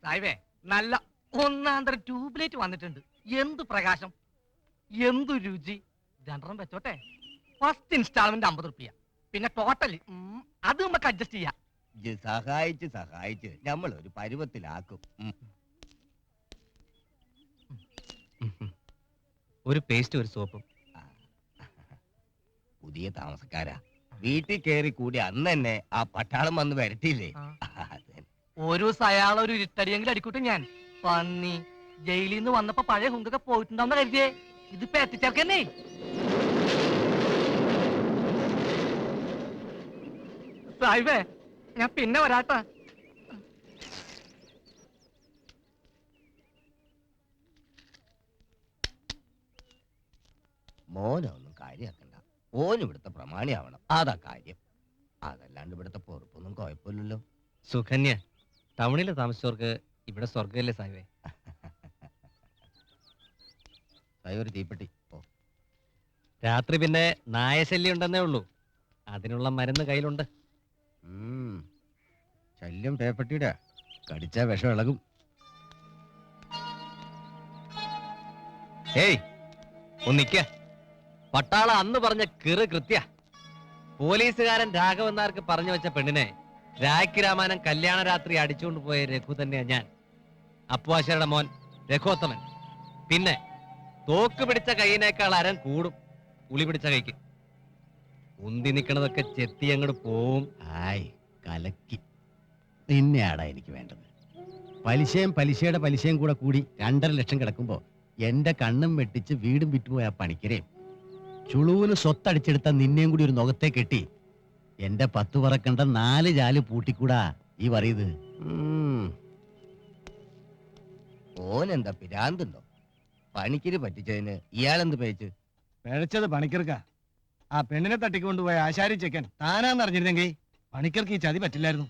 സായിവേ നല്ല ഒന്നാന്തരം ട്യൂബ്ലൈറ്റ് വന്നിട്ടുണ്ട്. എന്ത് പ്രകാശം, എന്തു രുചി. രണ്ടെണ്ണം വെച്ചോട്ടെ. ഫസ്റ്റ് ഇൻസ്റ്റാൾമെന്റ് 50 റുപ്യ, പിന്നെ ടോട്ടല് അത് നമുക്ക് അഡ്ജസ്റ്റ് ചെയ്യാം. സഹായിച്ച് നമ്മൾ ഒരു പരുവത്തിലാക്കും. ഒരു പേസ്റ്റ്, ഒരു സോപ്പും. പുതിയ താമസക്കാരാ, വീട്ടിൽ കയറി കൂടി അന്ന് തന്നെ ആ പട്ടാളം വന്ന് വരട്ടിയില്ലേ. ഒരു ദിവസം അയാളൊരു ഇരുട്ടടിയെങ്കിലും അടിക്കൂട്ടെ. ഞാൻ പന്നി ജയിലിൽ നിന്ന് വന്നപ്പോ പഴയ ഹുങ്കൊക്കെ പോയിട്ടുണ്ടാവുന്ന കരുതിയേ. ഇതിപ്പോ എത്തിച്ചേർക്കന്നേ. സായിബേ ഞാൻ പിന്നെ വരാട്ടാ. മോനൊന്നും കാര്യാക്കണ്ട, ഓൻ ഇവിടുത്തെ പ്രമാണിയാവണം, അതാ കാര്യം. അതല്ലാണ്ട് ഇവിടുത്തെ പൊറുപ്പൊന്നും കുഴപ്പമില്ലല്ലോ. സുകന്യ, ടൗണിൽ താമസിച്ചവർക്ക് ഇവിടെ സ്വർഗമല്ലേ സാഹിബേ. ഒരു തീപ്പെട്ടി. രാത്രി പിന്നെ നായശല്യം ഉണ്ടെന്നേ ഉള്ളൂ, അതിനുള്ള മരുന്ന് കയ്യിലുണ്ട്. ശല്യം പേപ്പട്ടിയുടെ കടിച്ച വിഷം ഇളകും. ഏയ് ഒന്നിക്ക, പട്ടാള അന്ന് പറഞ്ഞ കിറ് കൃത്യ. പോലീസുകാരൻ രാഘവൻ നായർക്ക് പറഞ്ഞു വെച്ച പെണ്ണിനെ രാഖി രാമായണം കല്യാണ രാത്രി അടിച്ചുകൊണ്ട് പോയ രഘു തന്നെയാ ഞാൻ, അപ്പുവാശയുടെ മോൻ രഘോത്തമൻ. പിന്നെ തോക്ക് പിടിച്ച കൈയിനേക്കാൾ അരം കൂടും ഉളി പിടിച്ച കൈക്ക്. ഉന്തി നിക്കണതൊക്കെ ചെത്തി അങ്ങോട്ട് പോവും. ആയ് കലക്കി. നിന്നെയാടാ എനിക്ക് വേണ്ടത്. പലിശയുടെ പലിശയും കൂടെ കൂടി 2.5 ലക്ഷം കിടക്കുമ്പോ എന്റെ കണ്ണും വെട്ടിച്ച് വീടും വിറ്റുപോയ പണിക്കരെയും ചുളുവിന് സ്വത്തടിച്ചെടുത്ത നിന്നെയും കൂടി ഒരു നുകത്തെ കെട്ടി എന്റെ 10 പറക്കണ്ട 4 ജാല് പൂട്ടിക്കൂടാ ഈ പറയുന്നത്. ഓനെന്താ പിരാന്തുണ്ടോ? പണിക്കര് പറ്റിച്ചതിന് ഇയാളെന്ത് പേച്ച്? പിഴച്ചത് പണിക്കർക്കാ. ആ പെണ്ണിനെ തട്ടിക്കൊണ്ടുപോയ ആശാരി ചെക്കൻ താനാന്നറിഞ്ഞിരുന്നെങ്കിൽ പണിക്കർക്ക് ഈ ചതി പറ്റില്ലായിരുന്നു.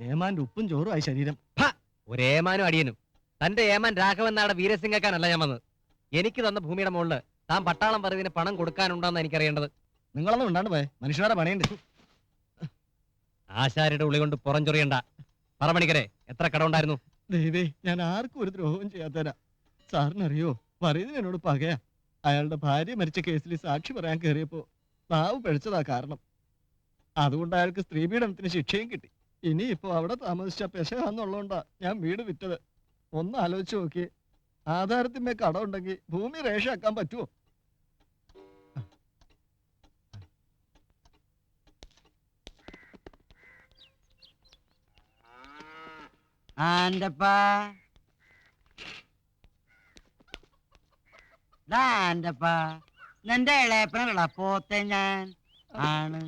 ഏമാന്റെ ഉപ്പും ചോറും ആയി ശരീരം. ഒരേമാനും അടിയനും. തന്റെ ഏമാൻ രാഘവൻ നാടെ വീരസിംഗക്കാനല്ല ഞാൻ വന്നത്. എനിക്ക് തന്ന ഭൂമിയുടെ മുകളിൽ താൻ പട്ടാളം പറവിന് പണം കൊടുക്കാനുണ്ടോന്ന് എനിക്കറിയേണ്ടത്. നിങ്ങളൊന്നും ഉണ്ടാണ്ട് പോയെ, മനുഷ്യരുടെ പണിയുണ്ട്. ആശാരിയുടെ ഉള്ളി കൊണ്ട് പുറംചൊറിയണ്ട. പറ പണിക്കരെ, എത്ര കടമുണ്ടായിരുന്നു? ദൈവേ, ഞാൻ ആർക്കും ഒരു ദ്രോഹവും ചെയ്യാത്തരാ. സാറിനറിയോ, പറയുന്നത് എന്നോട് പകയാ. അയാളുടെ ഭാര്യ മരിച്ച കേസിൽ സാക്ഷി പറയാൻ കയറിയപ്പോ നാവ് പിഴച്ചതാ കാരണം. അതുകൊണ്ട് അയാൾക്ക് സ്ത്രീപീഡനത്തിന് ശിക്ഷയും കിട്ടി. ഇനിയിപ്പോ അവിടെ താമസിച്ച പെശകാന്നുള്ളതുകൊണ്ടാ ഞാൻ വീട് വിറ്റത്. ഒന്ന് ആലോചിച്ച് നോക്കിയേ, ആധാരത്തിന്മേ കടമുണ്ടെങ്കിൽ ഭൂമി രേഷാക്കാൻ പറ്റുമോ? ആൻ്റപ്പാ, നിന്റെ ഇളയപ്പനുള്ള പോത്തെ ഞാൻ ആണ്.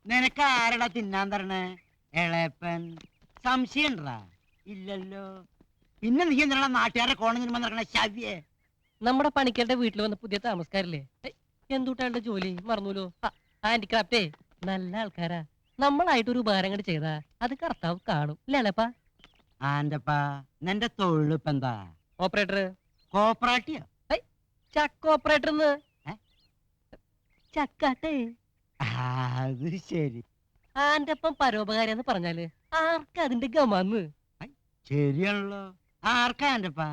നിനക്ക് ആരടാ തിന്നാൻ തരണേ? ഇളയപ്പൻ. സംശയം ഉണ്ടാ? ഇല്ലല്ലോ. പിന്നെ നീ എന്തിനാ നാട്ടുകാരെ കോണഞ്ഞിന് നടക്കണ ശവ്യേ? നമ്മുടെ പണിക്കരുടെ വീട്ടിൽ വന്ന പുതിയ താമസക്കാരില്ലേ, എന്തുട്ടാളുടെ ജോലി മറന്നൂലോ. ഹാൻഡിക്രാഫ്റ്റേ, നല്ല ആൾക്കാരാ. നമ്മളായിട്ടൊരു ഉപകാരം കണ്ട് ചെയ്താ അത് കർത്താവ് കാണും. ഇല്ലപ്പാ? ആൻ്റപ്പാ, നിന്റെ തൊഴിലിപ്പ് എന്താ? ഓപ്പറേറ്റർ. കോപ്പറേറ്റീവ്? ചക്ക ഓപ്പറേറ്റർ. ചക്കാട്ടേ. അത് ശരി. ആന്റപ്പം പരോപകാരി എന്ന് പറഞ്ഞാല് ആർക്കാ അതിന്റെ ഗമാന്ന്? ശരിയാണല്ലോ. ആർക്കാ ആൻ്റപ്പാ?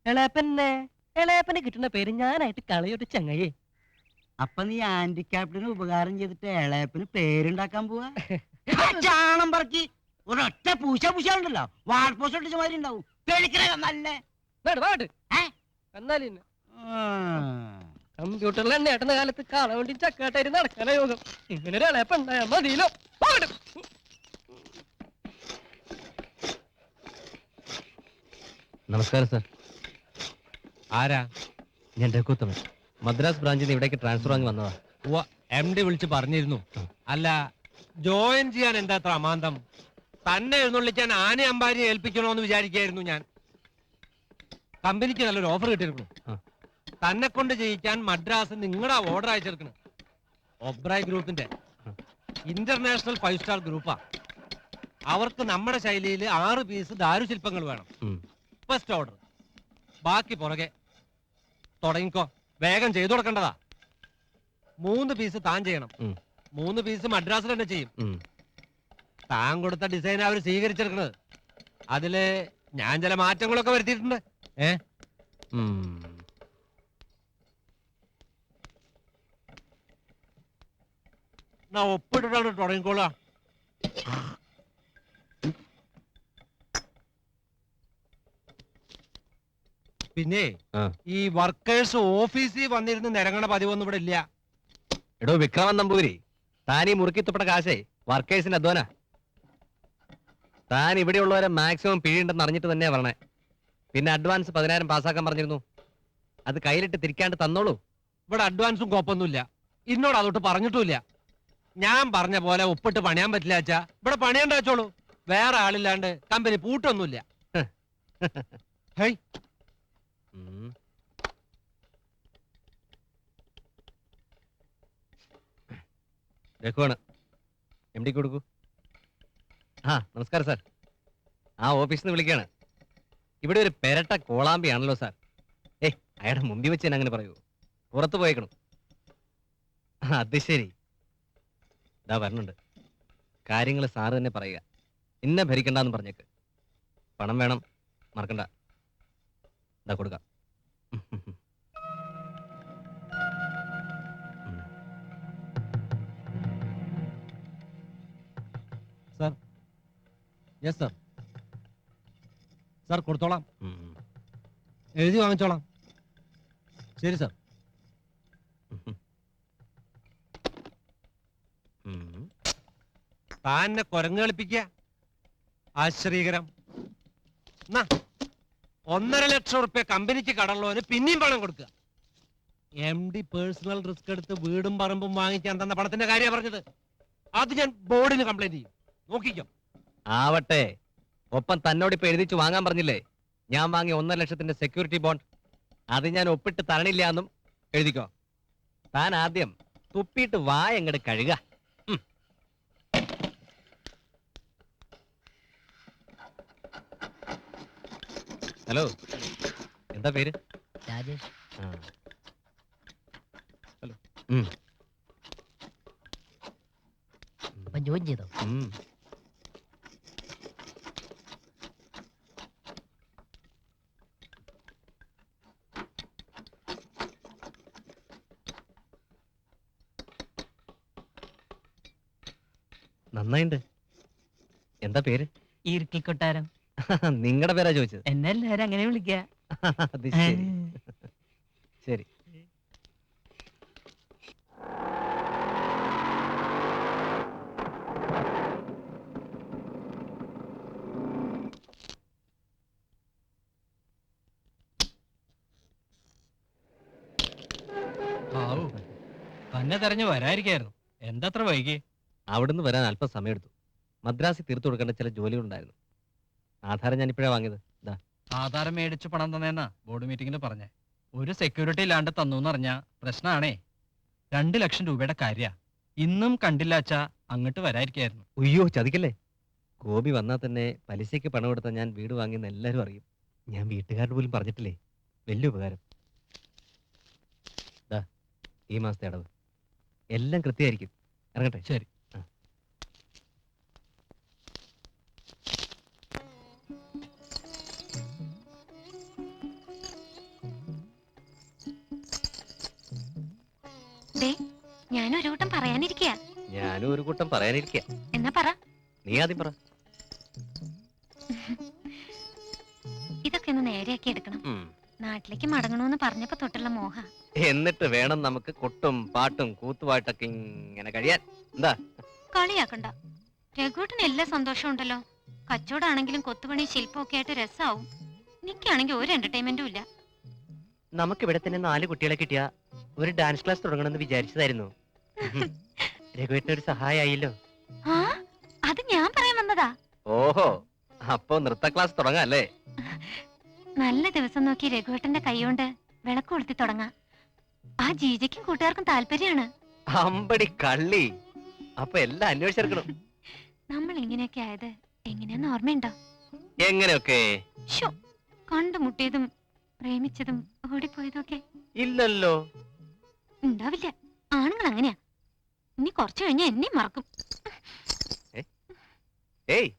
ഇളയപ്പന്നെ. ഇളയപ്പനെ കിട്ടുന്ന പേര് ഞാനായിട്ട് കളയൊട്ട് ചങ്ങയെ. അപ്പൊ നീ ഹാൻഡിക്യാപ്റ്റിന് ഉപകാരം ചെയ്തിട്ട് ഇളയപ്പന് പേരുണ്ടാക്കാൻ പോവാ? ചാണം പറക്കി ഒരൊറ്റ പൂശുണ്ടല്ലോ, വാൾപോസ്റ്റ് ഒട്ടിച്ച മാതിരി ഉണ്ടാവും. നല്ല എന്നാലും കമ്പ്യൂട്ടറിൽ എണ്ണയാട്ടുന്ന കാലത്ത് കാള വേണ്ടി ചക്കാട്ടായി നടക്കാന യോഗം. ഇങ്ങനെ ഒരു ഇളയപ്പണ്ടായാ മതിയിലോ. നമസ്കാരം സാർ. ആരാ? ഞാൻ രഘുത്തമൻ, മദ്രാസ് ബ്രാഞ്ചിൽ നിന്ന് ഇവിടേക്ക് ട്രാൻസ്ഫർ വാങ്ങി വന്നതാ. MD വിളിച്ച് പറഞ്ഞിരുന്നു. അല്ല, ജോയിൻ ചെയ്യാൻ എന്താ അത്ര അമാന്തം? തന്നെ എഴുന്നള്ളിക്കാൻ ആന അമ്പാരിയെ ഏൽപ്പിക്കണോന്ന് വിചാരിക്കായിരുന്നു ഞാൻ. കമ്പനിക്ക് നല്ലൊരു ഓഫർ കിട്ടിയിരിക്കുന്നു. തന്നെ കൊണ്ട് ചെയ്യിക്കാൻ മദ്രാസ് നിങ്ങളുടെ ഓർഡർ അയച്ചെടുക്കണം. ഒബ്രായ് ഗ്രൂപ്പിന്റെ ഇന്റർനാഷണൽ 5 സ്റ്റാർ ഗ്രൂപ്പാ. അവർക്ക് നമ്മുടെ ശൈലിയിൽ 6 പീസ് ദാരുശില്പങ്ങൾ വേണം. First order. ബാക്കി പുറകെ. തുടങ്ങിക്കോ, വേഗം ചെയ്തു കൊടുക്കേണ്ടതാ. 3 പീസ് താൻ ചെയ്യണം. 3 പീസ് മദ്രാസിൽ തന്നെ ചെയ്യും. താൻ കൊടുത്ത ഡിസൈൻ അവർ സ്വീകരിച്ചെടുക്കണത്. അതില് ഞാൻ ചില മാറ്റങ്ങളൊക്കെ വരുത്തിയിട്ടുണ്ട്. എന്നാ ഒപ്പിട്ടിട്ടാണ് തുടങ്ങിക്കോളാ. പിന്നെ ആ. ഈ വർക്കേഴ്സ് ഓഫീസിൽ വന്നിരുന്ന് നിരങ്ങണ പതിവൊന്നും ഇവിടെ ഇല്ല. എടോ വിക്രമൻ നമ്പൂരി, താൻ ഈ മുറുക്കിത്തപ്പെട്ട കാശേ വർക്കേഴ്സിന്റെ അധ്വാന. താൻ ഇവിടെയുള്ളവരെ മാക്സിമം പിഴിയുണ്ടെന്ന് അറിഞ്ഞിട്ട് തന്നെയാ പറഞ്ഞേ. പിന്നെ അഡ്വാൻസ് 10,000 പാസ്സാക്കാൻ പറഞ്ഞിരുന്നു. അത് കയ്യിലിട്ട് തിരിക്കാണ്ട് തന്നോളൂ. ഇവിടെ അഡ്വാൻസും കോപ്പൊന്നുമില്ല. ഇന്നോട് അതൊട്ട് പറഞ്ഞിട്ടുമില്ല. ഞാൻ പറഞ്ഞ പോലെ ഒപ്പിട്ട് പണിയാൻ പറ്റില്ല അച്ഛാ. ഇവിടെ പണിയണ്ട വെച്ചോളൂ. വേറെ ആളില്ലാണ്ട് കമ്പനി പൂട്ടൊന്നുമില്ല. ഹേയ്, ഉം. രഘുവാണ്, MD കൊടുക്കൂ. ആ നമസ്കാരം സാർ. ആ ഓഫീസിൽ നിന്ന് വിളിക്കാണ്. ഇവിടെ ഒരു പെരട്ട കോളാമ്പിയാണല്ലോ സാർ. അയാളുടെ മുമ്പിൽ വെച്ച് ഞാൻ അങ്ങനെ പറയൂ. പുറത്ത് പോയേക്കണം. അത് ശരി, ഇതാ വരണുണ്ട്. കാര്യങ്ങൾ സാറ് തന്നെ പറയുക. ഇന്നെ ഭരിക്കണ്ടെന്ന് പറഞ്ഞേക്ക്. പണം വേണം, മറക്കണ്ട. ഇതാ കൊടുക്കാം. Yes sir. സാർ കൊടുത്തോളാം. ഉം. എഴുതി വാങ്ങിച്ചോളാം. ശരി സാർ. ഉം. താന്നെ കുരങ്ങ് കളിപ്പിക്കുക. ആശ്ചര്യകരം. 1.5 ലക്ഷം റുപ്യ കമ്പനിക്ക് കടമുള്ളവന് പിന്നെയും പണം കൊടുക്കുക. MD പേഴ്സണൽ റിസ്ക് എടുത്ത് വീടും പറമ്പും വാങ്ങിക്കാൻ തന്ന പണത്തിന്റെ കാര്യമാണ് പറഞ്ഞത്. അത് ഞാൻ ബോർഡിന് കംപ്ലൈന്റ് ചെയ്യും. നോക്കിക്കോ. ആവട്ടെ. ഒപ്പം തന്നോട് ഇപ്പൊ എഴുതിച്ചു വാങ്ങാൻ പറഞ്ഞില്ലേ? ഞാൻ വാങ്ങിയ 1.5 ലക്ഷത്തിന്റെ സെക്യൂരിറ്റി ബോണ്ട്. അത് ഞാൻ ഒപ്പിട്ട് തരണില്ല എന്നും എഴുതിക്കോ. താൻ ആദ്യം തുപ്പിയിട്ട് വായ എങ്ങട് കഴുക. ഹലോ, എന്താ പേര്? രാജേഷ്. ആ. ഹലോ. അപ്പൊ ജോയിൻ ചെയ്തോ? നന്നായിണ്ട്. എന്താ പേര്? ഈർക്കിൽ കൊട്ടാരം. നിങ്ങളുടെ പേരാ ചോദിച്ചത്. എന്നെ എല്ലാരും അങ്ങനെ വിളിക്ക. അത് ശരി. ശരി. തന്നെ തെരഞ്ഞു വരായിരിക്കായിരുന്നു. എന്തത്ര വൈകി? അവിടുന്ന് വരാൻ അല്പം സമയമെടുത്തു. മദ്രാസിൽ തീർത്തു കൊടുക്കേണ്ട ചില ജോലികളുണ്ടായിരുന്നു. ആധാരം ഞാൻ ഇപ്പോഴാ വാങ്ങിയത്. ഇതാ. ആധാരം മേടിച്ച് പണം തന്നേന്നാ ബോർഡ് മീറ്റിംഗിൽ പറഞ്ഞേ. ഒരു സെക്യൂരിറ്റി ഇല്ലാണ്ട് തന്നു പറഞ്ഞ പ്രശ്നമാണേ. 2 ലക്ഷം രൂപയുടെ കാര്യ. ഇന്നും കണ്ടില്ലാച്ചാ അങ്ങോട്ട് വരായിരിക്കായിരുന്നു. ഉയ്യോ, ചതിക്കല്ലേ. ഗോപി വന്നാൽ തന്നെ പലിശയ്ക്ക് പണം കൊടുത്താൽ ഞാൻ വീട് വാങ്ങിയെന്ന് എല്ലാവരും അറിയും. ഞാൻ വീട്ടുകാരോട് പോലും പറഞ്ഞിട്ടില്ലേ. വലിയ ഉപകാരം. ദാ, ഈ മാസത്തെ അടവ് എല്ലാം കൃത്യമായിരിക്കും. ഇറങ്ങട്ടെ? ശരി. ഞാനൊരു കൂട്ടം പറയാനിരിക്കുക. ഞാനും ഒരു കൂട്ടം പറയാനിരിക്കുക. എന്നാ പറ. നീ ആദ്യം പറ. ഇതൊക്കെ ഒന്ന് നേരെയാക്കി എടുക്കണം. നാട്ടിലേക്ക് മടങ്ങണമെന്ന് പറഞ്ഞപ്പോ തൊട്ടുള്ള മോഹ. എന്നിട്ട് വേണം നമുക്ക് കൊട്ടും പാട്ടും കൂത്തുപാട്ടൊക്കെ ഇങ്ങനെ കഴിയാൻ. എന്താ? കളിയാക്കണ്ട. രഘുട്ടന് എല്ലാ സന്തോഷവും ഉണ്ടല്ലോ. കച്ചവടാണെങ്കിലും കൊത്തുപണി ശില്പമൊക്കെ ആയിട്ട് രസാവും. എനിക്കാണെങ്കിൽ ഒരു എന്റർടൈൻമെന്റും ഇല്ല. നമുക്ക് ഇവിടെ തന്നെ 4 കുട്ടികളെ കിട്ടിയ ഒരു ഡാൻസ് ക്ലാസ് തുടങ്ങണമെന്ന് വിചാരിച്ചതായിരുന്നു. രഘുവേട്ടന് ഒരു സഹായമായില്ലോ. ആ, അത് ഞാൻ പറയാൻ വന്നതാ. ഓഹോ, അപ്പൊ നൃത്ത ക്ലാസ് തുടങ്ങാം അല്ലേ? നല്ല ദിവസം നോക്കി രഘുവേട്ടന്റെ കൈകൊണ്ട് വിളക്ക് കൊളുത്തി തുടങ്ങാം. ആ ജീജയ്ക്കും കൂട്ടുകാർക്കും താല്പര്യമാണ്. അമ്പടി കള്ളി. അപ്പൊ എല്ലാം അന്വേഷിച്ചെടുക്കണം. നമ്മൾ ഇങ്ങനെയൊക്കെ ആയത് എങ്ങനെയാന്ന് ഓർമ്മയുണ്ടോ? എങ്ങനെയൊക്കെ? കണ്ടുമുട്ടിയതും പ്രേമിച്ചതും ഓടിപ്പോയതൊക്കെ ഇല്ലല്ലോ. ഉണ്ടാവില്ല. ആണുങ്ങൾ അങ്ങനെയാ. ഇനി കുറച്ചു കഴിഞ്ഞാൽ എന്നെ മറക്കും. ഏയ്